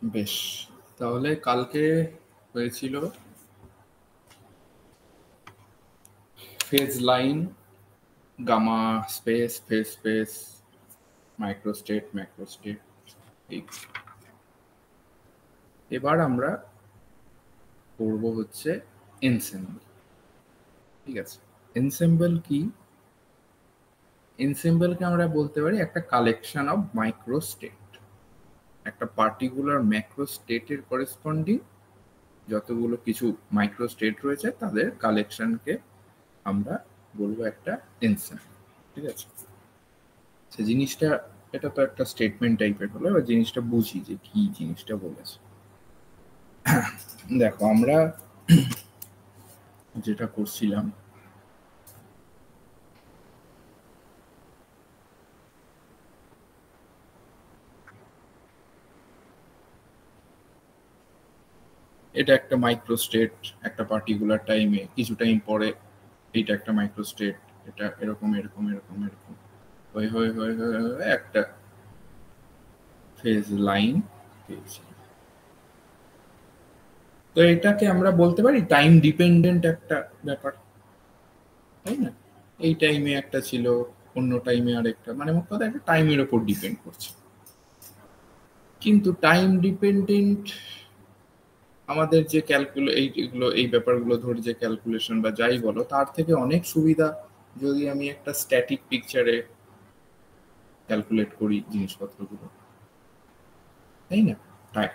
বেশ, তাহলে কালকে হয়েছিল phase line, gamma space, phase space, microstate, macrostate. এবার আমরা করব হচ্ছে এনসেম্বল। ঠিক আছে, এনসেম্বল কি? এনসেম্বলকে আমরা বলতে পারি একটা কালেকশন অফ মাইক্রোস্টেট। একটা পার্টিকুলার ম্যাক্রোস্টেটের করেসপন্ডিং যতগুলো কিছু মাইক্রোস্টেট রয়েছে তাদের কালেকশনকে আমরা বলবো একটা এনসেম্বল। ঠিক আছে, সে জিনিসটা, এটা তো একটা স্টেটমেন্ট টাইপের হলো, এবার জিনিসটা বুঝি যে কি জিনিসটা বলেছে। দেখো, আমরা যেটা করছিলাম, এটা একটা মাইক্রোস্টেট, একটা পার্টিকুলার টাইমে, কিছু টাইম পরে এইটা একটা মাইক্রোস্টেট, এটা এরকম এরকম এরকম এরকম হয়ে হয়ে হয়ে হয়ে হয়ে একটা ফেজ লাইন পেয়েছি। তো এটাকে আমরা বলতে পারি টাইম ডিপেন্ডেন্ট একটা ব্যাপার, তাই না? এই টাইমে একটা ছিল, অন্য টাইমে আরেকটা, মানে মোট কথা একটা টাইমের ওপর ডিপেন্ড করছে। কিন্তু টাইম ডিপেন্ডেন্ট আমাদের যে এইগুলো, এই ব্যাপারগুলো ধরে যে ক্যালকুলেশন বা যাই বলো, তার থেকে অনেক সুবিধা যদি আমি একটা স্ট্যাটিক পিকচারে ক্যালকুলেট করি জিনিসপত্রগুলো, তাই না?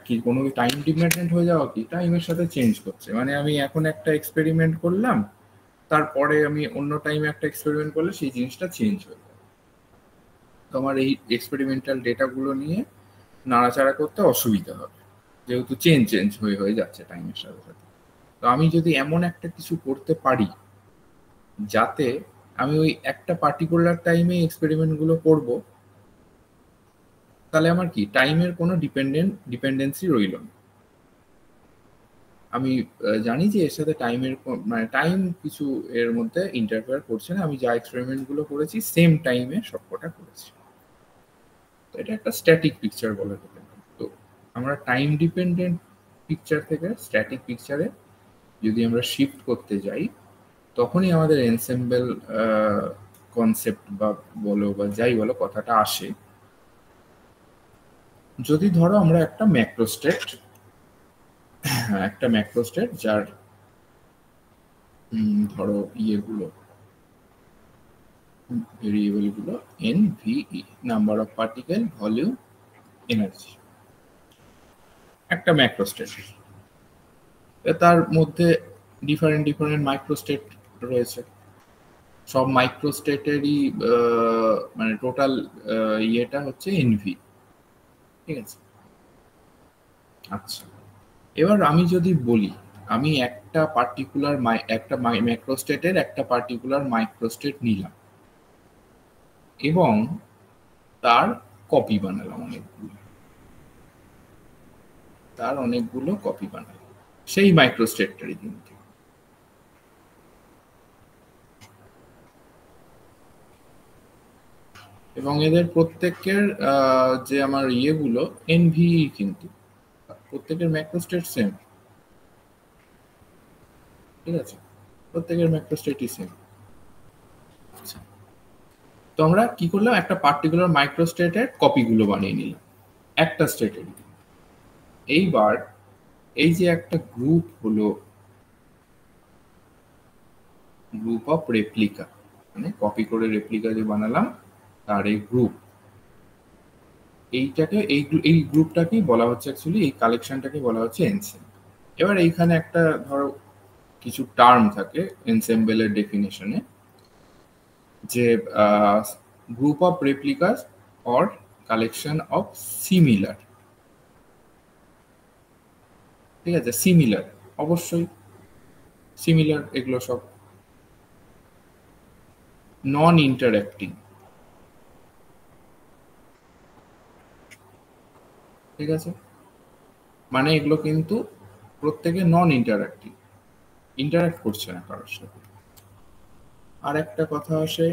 কি কোনো টাইম ডিপেন্ডেন্ট হয়ে যাওয়া কি টাইমের সাথে চেঞ্জ করছে, মানে আমি এখন একটা এক্সপেরিমেন্ট করলাম, তারপরে আমি অন্য টাইমে একটা এক্সপেরিমেন্ট করলে সেই জিনিসটা চেঞ্জ হয়ে যাবে। তোমার এই এক্সপেরিমেন্টাল ডেটাগুলো নিয়ে নাড়াচাড়া করতে অসুবিধা হবে, যেহেতু চেঞ্জ চেঞ্জ হয়ে হয়ে যাচ্ছে টাইমের সাথে সাথে। তো আমি যদি এমন একটা কিছু করতে পারি যাতে আমি ওই একটা পার্টিকুলার টাইমে এক্সপেরিমেন্টগুলো করব, তাহলে আমার কি টাইমের কোনো ডিপেন্ডেন্সি রইল না। আমি জানি যে এর সাথে টাইমের, মানে টাইম কিছু এর মধ্যে ইন্টারফেয়ার করছে না, আমি যা এক্সপেরিমেন্টগুলো করেছি সেম টাইমে সবকটা করেছি। তো এটা একটা স্ট্যাটিক পিকচার বলা যেতে পারে। তো আমরা টাইম ডিপেন্ডেন্ট পিকচার থেকে স্ট্যাটিক পিকচারে যদি আমরা শিফট করতে যাই, তখনই আমাদের এনসেম্বল কনসেপ্ট বা বলো বা যাই বলো কথাটা আসে। যদি ধরো আমরা একটা ম্যাক্রোস্টেট যার ধরো ইয়েগুলো, ভেরিয়েবল গুলো N ভিই, number of particle, volume, energy, একটা ম্যাক্রোস্টেট, তার মধ্যে ডিফারেন্ট ডিফারেন্ট মাইক্রোস্টেট রয়েছে। সব মাইক্রোস্টেটেরই মানে টোটাল ইয়েটা হচ্ছে এনভি। ঠিক আছে, আচ্ছা, এবার আমি যদি বলি আমি একটা ম্যাক্রোস্টেটের একটা পার্টিকুলার মাইক্রোস্টেট নিলাম এবং তার কপি বানালাম, অনেকগুলো কপি বানালাম সেই মাইক্রোস্টেটটারই কিন্তু, এবং এদের প্রত্যেকের যে আমার ইয়েগুলো এনভিই, কিন্তু প্রত্যেকের ম্যাক্রোস্টেট সেম। ঠিক আছে, প্রত্যেকের ম্যাক্রোস্টেটই সেম। আচ্ছা, তো আমরা কি করলাম, একটা পার্টিকুলার মাইক্রোস্টেটের কপিগুলো বানিয়ে নিলাম একটা স্টেটের। এইবার এই যে একটা গ্রুপ হলো, গ্রুপ অফ রেপ্লিকা, মানে কপি করে রেপ্লিকা যে বানালাম তার এই গ্রুপ, এই গ্রুপটাকেই বলা হচ্ছে, অ্যাকচুয়ালি এই কালেকশনটাকে বলা হচ্ছে এনসেম্বল। এবার এইখানে একটা ধরো কিছু টার্ম থাকে এনসেম্বলের ডেফিনেশনে, যে group of replicas or collection of similar. ঠিক আছে, সিমিলার, অবশ্যই সিমিলার, এগুলো সব নন ইন্টারঅ্যাক্টিং। ঠিক আছে, মানে এগুলো কিন্তু প্রত্যেকে নন ইন্টারঅ্যাক্টিভ, ইন্টারঅ্যাক্ট করছে না কারোর সাথে। আর একটা কথা আসে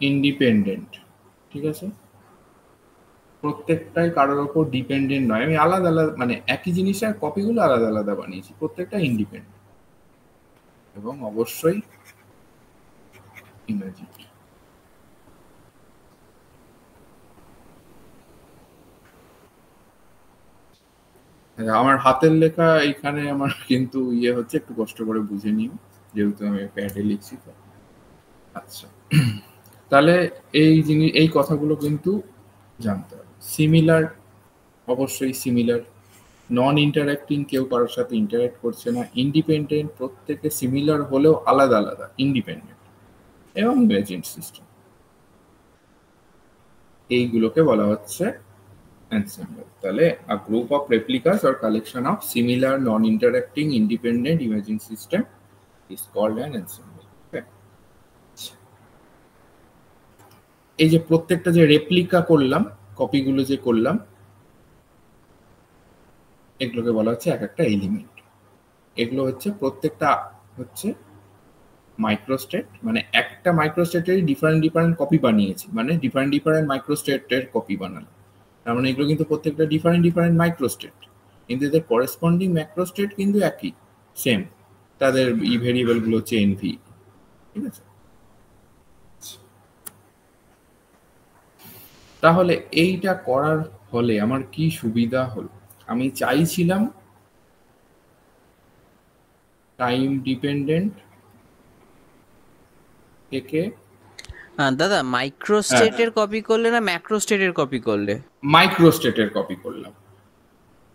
ইন্ডিপেন্ডেন্ট। ঠিক আছে, প্রত্যেকটাই কারোর ওপর ডিপেন্ডেন্ট নয়, আমি আলাদা আলাদা মানে একই জিনিসের কপিগুলো আলাদা আলাদা বানিয়েছি, প্রত্যেকটা ইন্ডিপেন্ডেন্ট এবং অবশ্যই ইমাজিন। আমার হাতের লেখা এইখানে আমার কিন্তু ইয়ে হচ্ছে, একটু কষ্ট করে বুঝে নিও যেহেতু আমি প্যাডে লিখছি তো। আচ্ছা, তাহলে এই কথাগুলো কিন্তু জানতে হবে। সিমিলার, অবশ্যই সিমিলার। নন ইন্টারাক্টিং, কেউ কারোর সাথে ইন্টারাক্ট করছে না। ইন্ডিপেন্ডেন্ট, প্রত্যেকে সিমিলার হলেও আলাদা আলাদা, ইন্ডিপেন্ডেন্ট। এবং ইমেজিন সিস্টেম, এইগুলোকে বলা হচ্ছে ensemble. তাহলে a group of replicas or collection of similar non-interacting independent imaging system is called an ensemble. Okay? এই যে প্রত্যেকটা যে রেপ্লিকা করলাম, কপিগুলো যে করলাম, এগুলোকে বলা হচ্ছে এক একটা এলিমেন্ট। এগুলো হচ্ছে প্রত্যেকটা হচ্ছে মাইক্রোস্টেট, মানে একটা মাইক্রোস্টেটেরই ডিফারেন্ট ডিফারেন্ট কপি বানিয়েছি, মানে ডিফারেন্ট ডিফারেন্ট মাইক্রোস্টেটের কপি বানালাম। তার মানে এগুলো কিন্তু প্রত্যেকটা ডিফারেন্ট ডিফারেন্ট মাইক্রোস্টেট, কিন্তু এদের করেসপন্ডিং ম্যাক্রোস্টেট কিন্তু একই, সেম। তাদের ভেরিয়েবলগুলো হচ্ছে এনভি, ঠিক আছে? তাহলে এইটা করার ফলে আমার কি সুবিধা হলো? আমি চাইছিলাম টাইম ডিপেন্ডেন্ট থেকে, দাদা মাইক্রোস্টেটের কপি করলে না ম্যাক্রোস্টেটের কপি করলে? মাইক্রোস্টেটের কপি করলাম।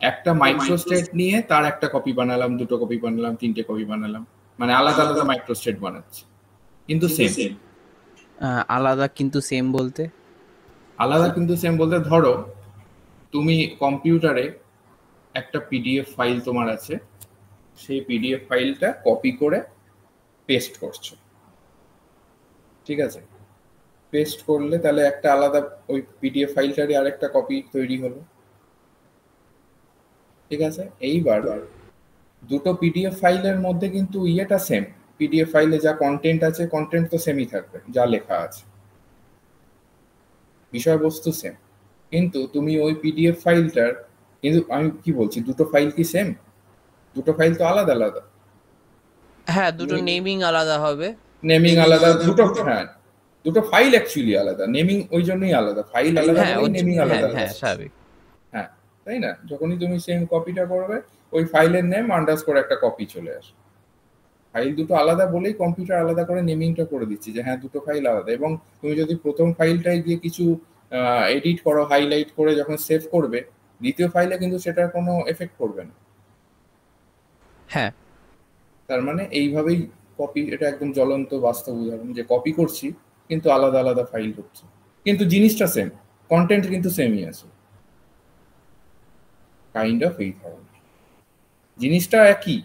একটা মাইক্রোস্টেট নিয়ে তার একটা কপি বানালাম, দুটো কপি বানালাম, তিনটে কপি বানালাম, মানে আলাদা আলাদা মাইক্রোস্টেট বানাচ্ছি, কিন্তু সেম। আলাদা কিন্তু সেম বলতে? আলাদা কিন্তু সেম বলতে, ধরো তুমি কম্পিউটারে একটা পিডিএফ ফাইল তোমার আছে, সেই পিডিএফ ফাইলটা কপি করে পেস্ট করছো, ঠিক আছে? পেস্ট করলে তাহলে একটা আলাদা ওই পিডিএফ ফাইলটারই আরেকটা কপি তৈরি হলো, ঠিক আছে? এইবার দুটো পিডিএফ ফাইলের মধ্যে কিন্তু ইয়েটা সেম, পিডিএফ ফাইলে যা কন্টেন্ট আছে কন্টেন্ট তো সেমই থাকবে, যা লেখা আছে, বিষয়বস্তু সেম। কিন্তু তুমি ওই পিডিএফ ফাইলটার, কিন্তু আমি কি বলছি, দুটো ফাইল কি সেম? দুটো ফাইল তো আলাদা আলাদা। হ্যাঁ, দুটো নেমিং আলাদা হবে। নেমিং আলাদা, দুটো, হ্যাঁ দুটো ফাইল অ্যাকচুয়ালি আলাদা, নেমিং ওই জন্যই আলাদা, ফাইল আলাদা বলেই নেমিং আলাদা। হ্যাঁ স্বাভাবিক। হ্যাঁ, তাই না? যখনই তুমি সেম কপিটা করবে, ওই ফাইলের নেম আন্ডারস্কোর একটা কপি চলে আসে। ফাইল দুটো আলাদা বলেই কম্পিউটার আলাদা করে নেমিংটা করে দিচ্ছি যে হ্যাঁ দুটো ফাইল আলাদা। এবং তুমি যদি প্রথম ফাইলটায় গিয়ে কিছু এডিট করো, হাইলাইট করে যখন সেভ করবে, দ্বিতীয় ফাইলে কিন্তু সেটার কোনো এফেক্ট করবে না। হ্যাঁ, তার মানে এইভাবেই কপি, এটা একদম জ্বলন্ত বাস্তব উদাহরণ যে কপি করছি কিন্তু আলাদা আলাদা ফাইল হচ্ছে, কিন্তু জিনিসটা সেম, কন্টেন্ট কিন্তু সেমই আছে, কাইন্ড অফ এই ধরনের। জিনিসটা একই,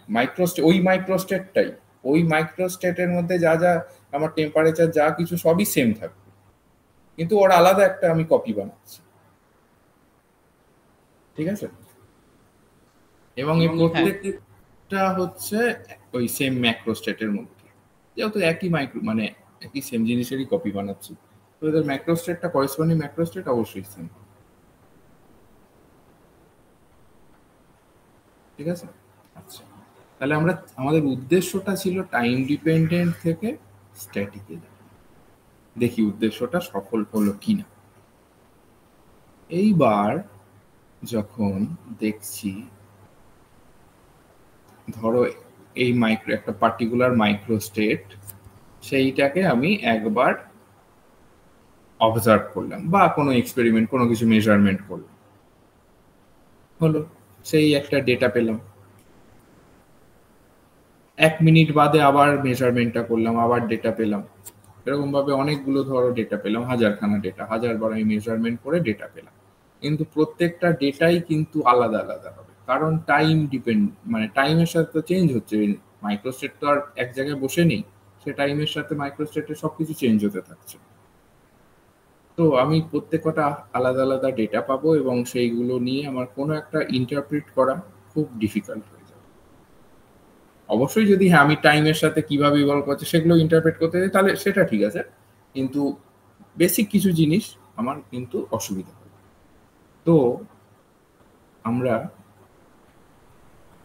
ওই মাইক্রোস্টেটটাই, ওই মাইক্রোস্টেটের মধ্যে যা যা আমার টেম্পারেচার যা কিছু সবই সেম থাকবে, কিন্তু ওর আলাদা একটা আমি কপি বানাচ্ছি, ঠিক আছে? এবং এই প্রত্যেকটা হচ্ছে ওই সেম ম্যাক্রোস্টেটের মধ্যে, যেহেতু একই মানে একই সেম জিনিসেরই কপি বানাচ্ছি, তো এদের ম্যাক্রোস্টেটটা, করেসপন্ডিং ম্যাক্রোস্টেট অবশ্যই সেম, ঠিক আছে? আচ্ছা, তাহলে আমাদের উদ্দেশ্যটা ছিল টাইম ডিপেন্ডেন্ট থেকে স্ট্যাটিকে যাওয়া। দেখি উদ্দেশ্যটা সফল হলো কিনা। এইবার যখন দেখছি, ধরো এই একটা পার্টিকুলার মাইক্রোস্টেট, সেইটাকে আমি একবার অবজার্ভ করলাম বা কোনো এক্সপেরিমেন্ট, কোনো কিছু মেজারমেন্ট করলাম, হলো, সেই একটা ডেটা পেলাম। 1 মিনিট বাদে আবার মেজারমেন্টটা করলাম, আবার ডেটা পেলাম। এরকম ভাবে অনেকগুলো ধরো ডেটা পেলাম, হাজারখানা ডেটা, হাজারবার আমি মেজারমেন্ট করে ডেটা পেলাম, কিন্তু প্রত্যেকটা ডেটাই কিন্তু আলাদা আলাদা হবে, কারণ টাইম মানে টাইমের সাথে তো চেঞ্জ হচ্ছে। মাইক্রোস্টেট তো আর এক জায়গায় বসে নেই, সে টাইমের সাথে মাইক্রোস্টেটের সবকিছু চেঞ্জ হতে থাকছে। তো আমি প্রত্যেকটা আলাদা আলাদা ডেটা পাবো এবং সেইগুলো নিয়ে আমার কোনো একটা ইন্টারপ্রিট করা খুব ডিফিকাল্ট হয়ে যাবে। অবশ্যই যদি হ্যাঁ আমি টাইমের সাথে কিভাবে ইভলভ করছে সেগুলো ইন্টারপ্রেট করতে চাই, তাহলে সেটা ঠিক আছে, কিন্তু বেসিক কিছু জিনিস আমার কিন্তু অসুবিধা হবে। তো আমরা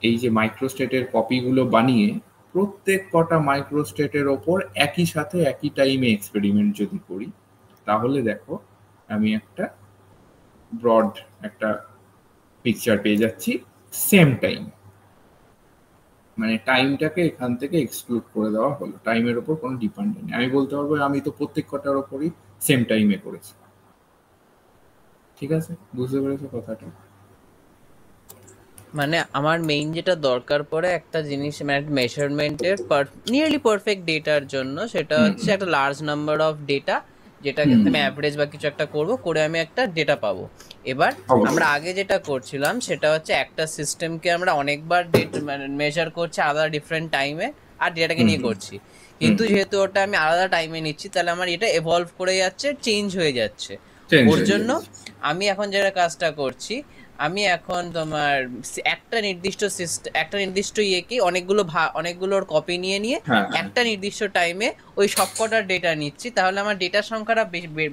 এই যে মাইক্রোস্টেটের কপিগুলো বানিয়ে প্রত্যেক কটা মাইক্রোস্টেটের ওপর একই সাথে একই টাইমে এক্সপেরিমেন্ট যদি করি, তাহলে দেখো আমি একটা ব্রড একটা পিকচার পেয়ে যাচ্ছি সেম টাইম। মানে টাইমটাকে এখান থেকে এক্সক্লুড করে দেওয়া হলো, টাইমের ওপর কোনো ডিপেন্ডেন্ট নেই। আমি বলতে পারবো আমি তো প্রত্যেক কটার ওপরই সেম টাইমে করেছি। ঠিক আছে, বুঝতে পেরেছো কথাটা? মানে আমার মেইন যেটা দরকার পড়ে একটা জিনিস, মানে মেজারমেন্টের নিয়ারলি পারফেক্ট ডেটার জন্য, সেটা হচ্ছে একটা লার্জ নাম্বার অফ ডেটা, যেটাকে আমি অ্যাভারেজ বা কিছু একটা করব, করে আমি একটা ডেটা পাবো। এবার আমরা আগে যেটা করছিলাম সেটা হচ্ছে একটা সিস্টেমকে আমরা অনেকবার মানে মেজার করছি আলাদা ডিফারেন্ট টাইমে আর ডেটাকে নিয়ে করছি, কিন্তু যেহেতু ওটা আমি আলাদা টাইমে নিচ্ছি তাহলে আমার এটা এভলভ করে যাচ্ছে, চেঞ্জ হয়ে যাচ্ছে। ওর জন্য আমি এখন যেটা কাজটা করছি, আমি এখন তোমার একটা নির্দিষ্ট ইয়েকে অনেকগুলোর কপি নিয়ে একটা নির্দিষ্ট টাইমে ওই সবকটার ডেটা নিচ্ছি, তাহলে আমার ডেটার সংখ্যাটা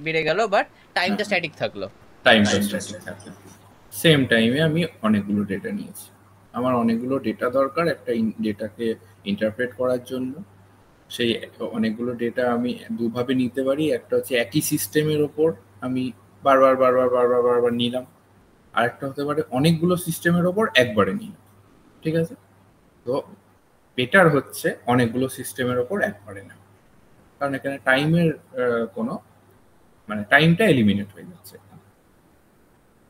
বেড়ে গেল, বাট টাইমটা স্ট্যাটিক থাকলো। সেম টাইমে আমি অনেকগুলো ডেটা নিয়েছি। আমার অনেকগুলো ডেটা দরকার একটা ডেটাকে ইন্টারপ্রেট করার জন্য। সেই অনেকগুলো ডেটা আমি দুভাবে নিতে পারি। একটা হচ্ছে একই সিস্টেমের ওপর আমি বারবার নিলাম, আরেকটা হতে পারে অনেকগুলো সিস্টেমের ওপর একবারে নিলাম। ঠিক আছে, তো বেটার হচ্ছে অনেকগুলো সিস্টেমের ওপর একবারে নেওয়া, কারণ এখানে টাইমের কোনো মানে টাইমটা এলিমিনেট হয়ে যাচ্ছে।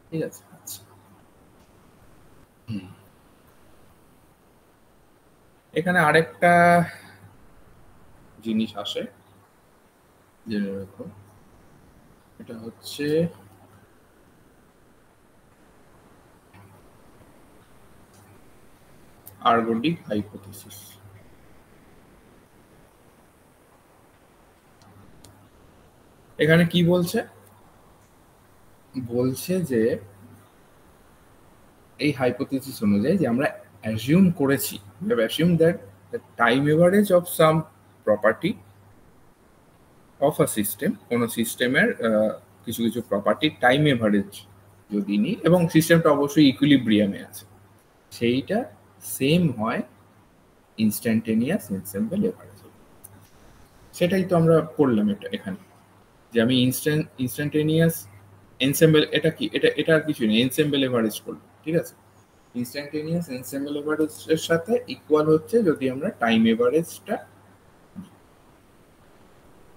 ঠিক আছে, আচ্ছা। এখানে আরেকটা জিনিস আসে জেনে রাখো, এটা হচ্ছে আর্গোডিক হাইপোথিসিস। এখানে কি বলছে যে এই হাইপোথিসিস অনুযায়ী যে আমরা অ্যাজিউম করেছি, we have assumed that the time average of some property of a system, কোনো সিস্টেমের কিছু কিছু প্রপার্টির টাইম এভারেজ যদি নিই এবং সিস্টেমটা অবশ্যই ইকুইলিব্রিয়ামে আছে, সেইটা সেম হয় ইনস্ট্যান্টেনিয়াস এনসেম্বল এভারেজ। সেটাই তো আমরা করলাম এটা এখানে, যে আমি ইনস্ট্যান্টেনিয়াস এনসেম্বল, এটা কি, এটা আর কিছু নেই, এনসেম্বল এভারেজ করলাম। ঠিক আছে, ইনস্ট্যান্টেনিয়াস এনসেম্বল এভারেজের সাথে ইকুয়াল হচ্ছে যদি আমরা টাইম এভারেজটা,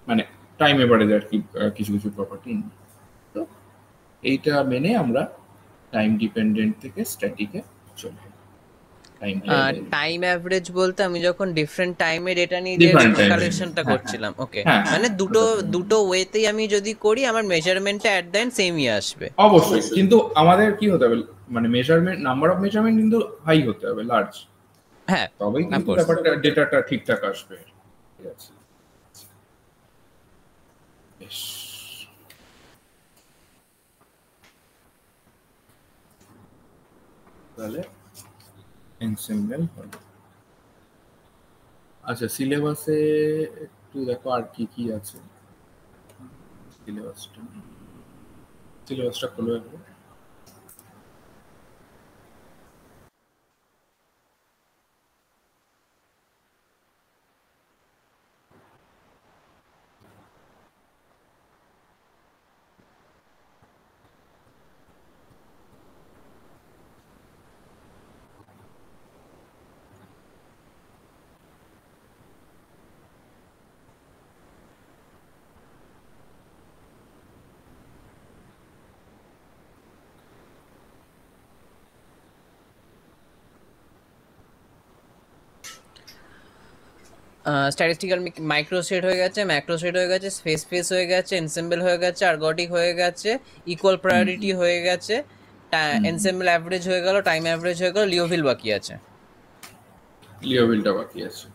মানে টাইম এভারেজ আর কি কিছু কিছু প্রপার্টি নিই। তো এইটা মেনে আমরা টাইম ডিপেন্ডেন্ট থেকে স্ট্যাটিকে চলে। টাইম অ্যাভারেজ বলতে আমি যখন ডিফারেন্ট টাইমে ডেটা নিয়ে ক্যালকুলেশনটা করছিলাম, ওকে, মানে দুটো ওয়েতেই আমি যদি করি আমার মেজারমেন্টটা এট দ্য এন্ড সেমই আসবে। অবশ্যই, কিন্তু আমাদের কি হতে হবে, মানে মেজারমেন্ট, নাম্বার অফ মেজারমেন্ট কিন্তু হাই হতে হবে, লার্জ। হ্যাঁ, তবেই কিন্তু ব্যাপারটা ডেটাটা ঠিকঠাক আসবে। ঠিক আছে, তাহলে এনসেম্বল হলো। আচ্ছা, সিলেবাসে একটু দেখো আর কি কি আছে। সিলেবাসটা খোলো একবার। স্ট্যাটিস্টিক্যাল মাইক্রোস্টেট হয়ে গেছে, ম্যাক্রোস্টেট হয়ে গেছে, স্পেস হয়ে গেছে, এনসেম্বল হয়ে গেছে, আর্গটিক হয়ে গেছে, ইকুয়াল প্রায়োরিটি হয়ে গেছে, এনসেম্বল অ্যাভারেজ হয়ে গেল, টাইম অ্যাভারেজ হয়ে গেল, লিওভিল বাকি আছে। লিওভিলটা বাকি আছে,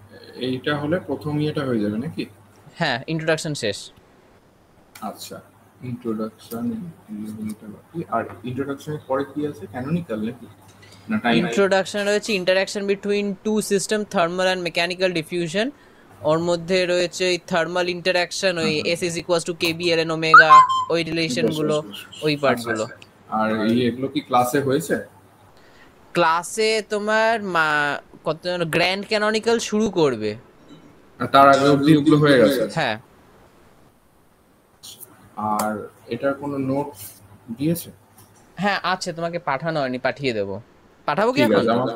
এইটা হলে প্রথম ইয়েটা হয়ে যাবে নাকি? হ্যাঁ, ইন্ট্রোডাকশন শেষ। আচ্ছা, ইন্ট্রোডাকশন, লিওভিলটা বাকি। আর ইন্ট্রোডাকশনের পরে কি আছে, ক্যানোনিক্যাল নাকি? ইন্ট্রোডাকশন রয়েছে interaction between two system, thermal and mechanical diffusion. ওর মধ্যে রয়েছে ওই থার্মাল ইন্টারঅ্যাকশন, ওই S is equals to KB L N omega, ওই রিলেশনগুলো, ওই পার্টগুলো। আর এগুলো কি ক্লাসে হয়েছে? ক্লাসে তোমার কত গ্র্যান্ড ক্যাননিক্যাল শুরু করবে। আর তার আগে অবধি ওগুলো হয়ে গেছে? হ্যাঁ। আর এটার কোনো নোট দিয়েছে? হ্যাঁ আছে, তোমাকে পাঠানো হয়নি, পাঠিয়ে দেবো। পাঠাবো কি ঠিক এখন? আছে আমার,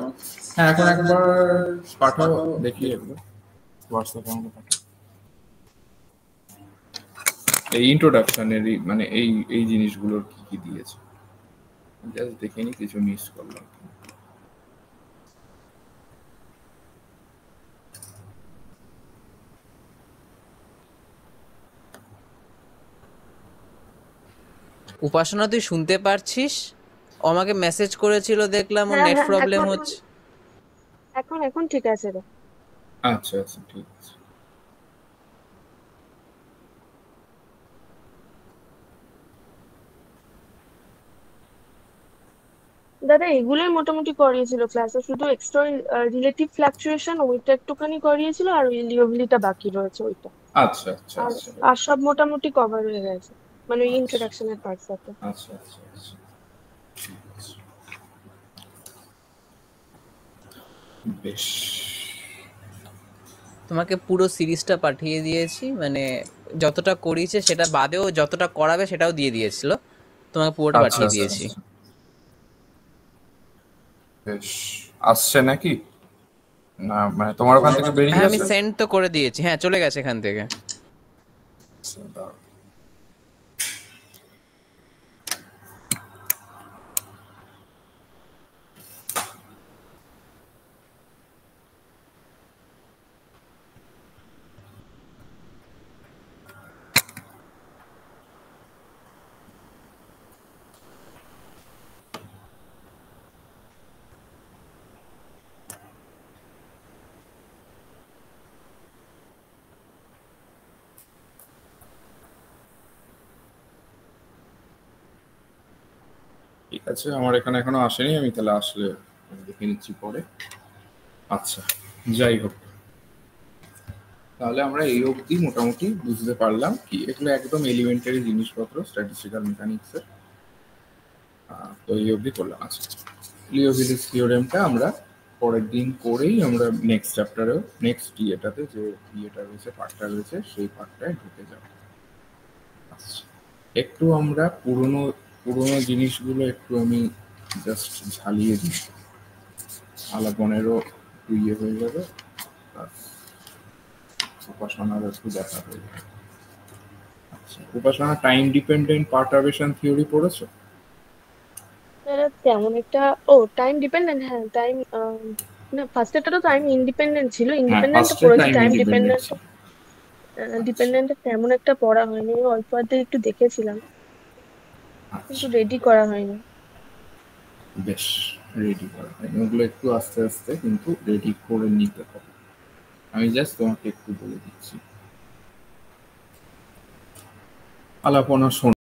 হ্যাঁ এখন একবার পাঠাও দেখি এগুলো হোয়াটসঅ্যাপে আমাকে পাঠাও। এই ইন্ট্রোডাকশনেরই মানে এই এই জিনিসগুলোর কি কি দিয়েছে জাস্ট দেখে নি, কিছু মিস করলাম। উপাসনা তুই শুনতে পারছিস? ও আমাকে মেসেজ করেছিল, দেখলাম ওর হ্যাঁ নেট হ্যাঁ প্রবলেম এখন হচ্ছে। এখন এখন ঠিক আছে রে। আচ্ছা আচ্ছা ঠিক আছে। দাদা এগুলোই মোটামুটি করিয়েছিল ক্লাসে, শুধু এক্সট্রা রিলেটিভ ফ্লাকচুয়েশন ওইটা একটুখানি করিয়েছিল, আর ওই লিওবিলিটা বাকি রয়েছে ওইটা। আচ্ছা আচ্ছা আর আচ্ছা আর সব মোটামুটি কভার হয়ে গেছে, মানে ওই আচ্ছা ইন্ট্রোডাকশনের পার্টটাতে। আচ্ছা আচ্ছা আচ্ছা ঠিক আছে, বেশ। তোমাকে পুরো সিরিজটা পাঠিয়ে দিয়েছি, মানে যতটা করিয়েছে সেটা বাদেও যতটা করাবে সেটাও দিয়ে দিয়েছিল, তোমাকে পুরোটা আচ্ছা পাঠিয়ে আচ্ছা দিয়েছি। আচ্ছা, বেশ। আসছে নাকি? না মানে তোমার ওখান থেকে বেরিয়ে হ্যাঁ আমি গেছে? সেন্ড তো করে দিয়েছি, হ্যাঁ চলে গেছে এখান থেকে। আচ্ছা, দাঁড়াও। ঠিক আছে, আমার এখানে এখনো আসেনি, আমি তাহলে আসলে দেখে নিচ্ছি পরে। আচ্ছা, যাই হোক, তাহলে আমরা এই অবধি মোটামুটি বুঝতে পারলাম কি এগুলো একদম এলিমেন্টারি জিনিসপত্র স্ট্যাটিস্টিক্যাল মেকানিক্সের। তো এই অবধি করলাম। আচ্ছা, লিওভিলিস থিওরেমটা আমরা পরের দিন করেই আমরা নেক্সট চ্যাপ্টারেও নেক্সট ইয়েটাতে যে ইয়েটা রয়েছে পার্টটা রয়েছে সেই পার্টটায় ঢুকে যাব। আচ্ছা, একটু আমরা পুরনো পুরনো জিনিসগুলো একটু আমি জাস্ট ঝালিয়ে দিই, আলাপনেরও একটু ইয়ে হয়ে যাবে, প্লাস উপাসনার একটু দেখা হয়ে যাবে। আচ্ছা, উপাসনা টাইম ডিপেন্ডেন্ট পার্টারবেশন থিওরি পড়েছো? এরা তেমন একটা, ও টাইম ডিপেন্ডেন্ট, হ্যাঁ টাইম, না ফার্স্ট এটা তো টাইম ইন্ডিপেন্ডেন্ট ছিল, হ্যাঁ, ইন্ডিপেন্ডেন্টটা ফার্স্টে পড়েছি, টাইম টাইম ইন্ডিপেন্ডেন্ট ডিপেন্ডেন্ট ছিল। আচ্ছা ডিপেন্ডেন্ট তেমন একটা পড়া হয়নি, ওই অল্প অর্ধেক একটু দেখেছিলাম কিন্তু আচ্ছা, রেডি করা হয়নি। বেশ, রেডি করা হয়নি, ওগুলো একটু আস্তে আস্তে কিন্তু রেডি করে নিতে হবে। আমি জাস্ট তোমাকে একটু বলে দিচ্ছি, আলাপনা শোনো।